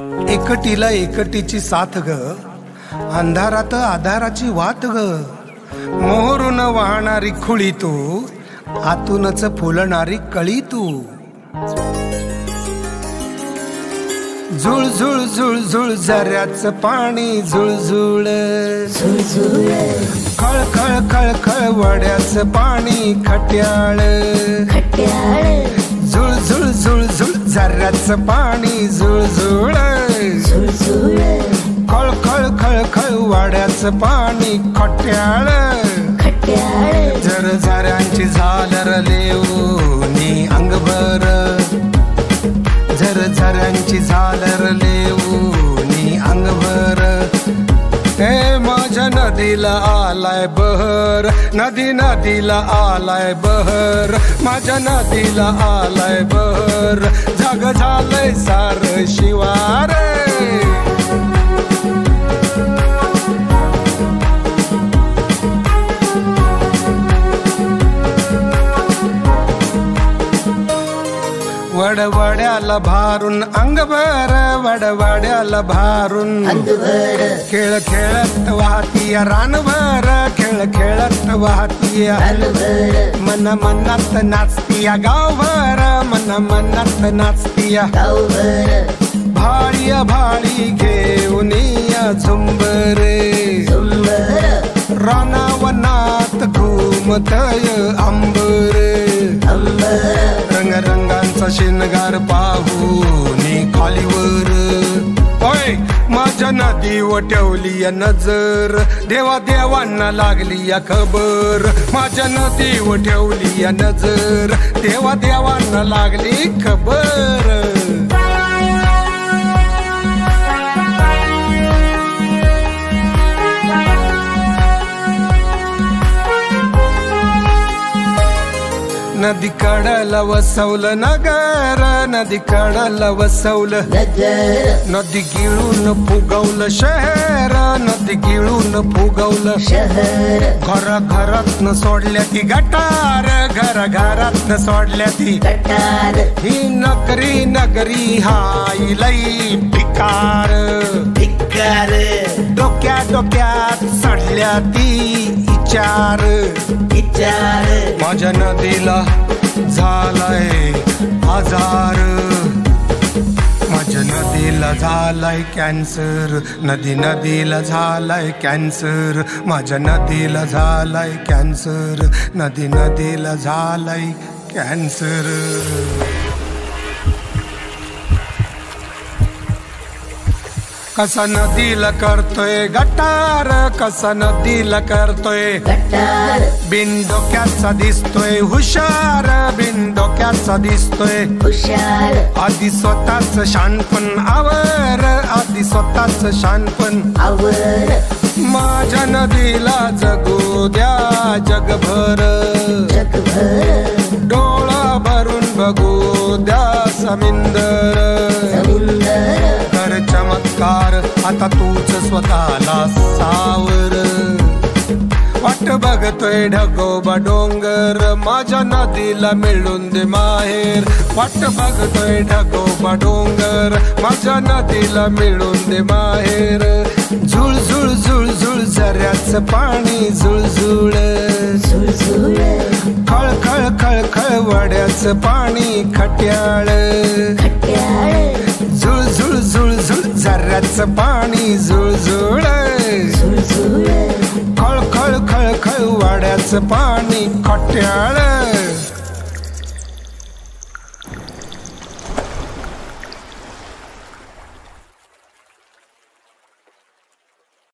एकटीला एकटीची साथ ग, अंधारात आधाराची वाट ग. मोहरून वाहणारी खुळी तू, आतूनच फुलणारी कळी तू. झुळ झुळ झुळ झुळ झऱ्याचं पाणी झुळझुळ, खळ खळ खळ खळ वड्याचं पाणी खट्याळ. झुळ झुळ झुळ झुळ झऱ्याचं पाणी झुळझुळ, खळ खळ खळ खळ वड्याचं पाणी खट्याळ. झर झऱ्यांची झालर लेऊनी अंगभर, झर झऱ्यांची झालर लेऊनी अंगभर. हे माझ्या नदीला आलाय बहर, नदी नदीला आलाय बहर, माझ्या नदीला आलाय बहर. जाग झालंय सार शिवार. वडवड्याला भारून अंगभर, वडवड्याला भारून खेळ खेळत वाहतीया रानभर, खेळ खेळत वाहतीया. मन मनात नाचतीया गावभर, मन मनात नाचतीया. भाळीया भाळी घेऊन या झुंबरे, रानावनात घुमतय अंबर. रंगांचा शिनगार पाहूनी खालीवर, ओय माझ्या नदीवर ठेवली या नजर. देवा देवांना लागली या खबर, माझ्या नदीवर ठेवली या नजर. देवा देवांना लागली खबर. नदी कडला वसवलं नगर, नदी कडला वसवलं नदी गिळून फुगवलं शहर, नदी गिळून फुगवलं शहर. घर घरातनं सोडल्या ती गटार, घर घरातनं सोडल्या ती गटार. ही नगरी नगरी हाय लई भिकार, भिकार. डोक्या डोक्यात चढल्या ती विचार, विचार. माझ्या नदीला झालाय आजार, माझ्या नदीला झालाय कॅन्सर. नदी नदीला झालाय कॅन्सर, माझ्या नदीला झालाय कॅन्सर. नदी नदीला झालाय कॅन्सर. कसा नदीला करतोय गटार, कसा नदीला करतोय गटार. बिन डोक्याचा दिसतोय हुशार, बिन डोक्याचा दिसतोय हुशार. आधी स्वतःच शानपण आवर, आधी स्वतःच शानपण आवर. माझ्या नदीला जगू द्या जगभर, जगभर. डोळा भरून बघू द्या समुंदर, समुंदर. कर चमत्कार आता तूच स्वतःला सावर. वाट बघतोय ढगोबा डोंगर, माझ्या नदीला मिळून दे माहेर. वाट बघतोय ढगोबा डोंगर, माझ्या नदीला मिळून दे माहेर. झुळ झुळ झुळ झुळ झऱ्याचं पाणी झुळझुळ, झुळझुळ. खळ खळ खळ खळ वड्याचं पाणी खट्याळ, खट्याळ. झुळ झुळ झुळ झुळ झऱ्याचं पाणी झुळझुळ, झुळझुळ. खळ खळ खळ खळ वड्याचं पाणी खट्याळ.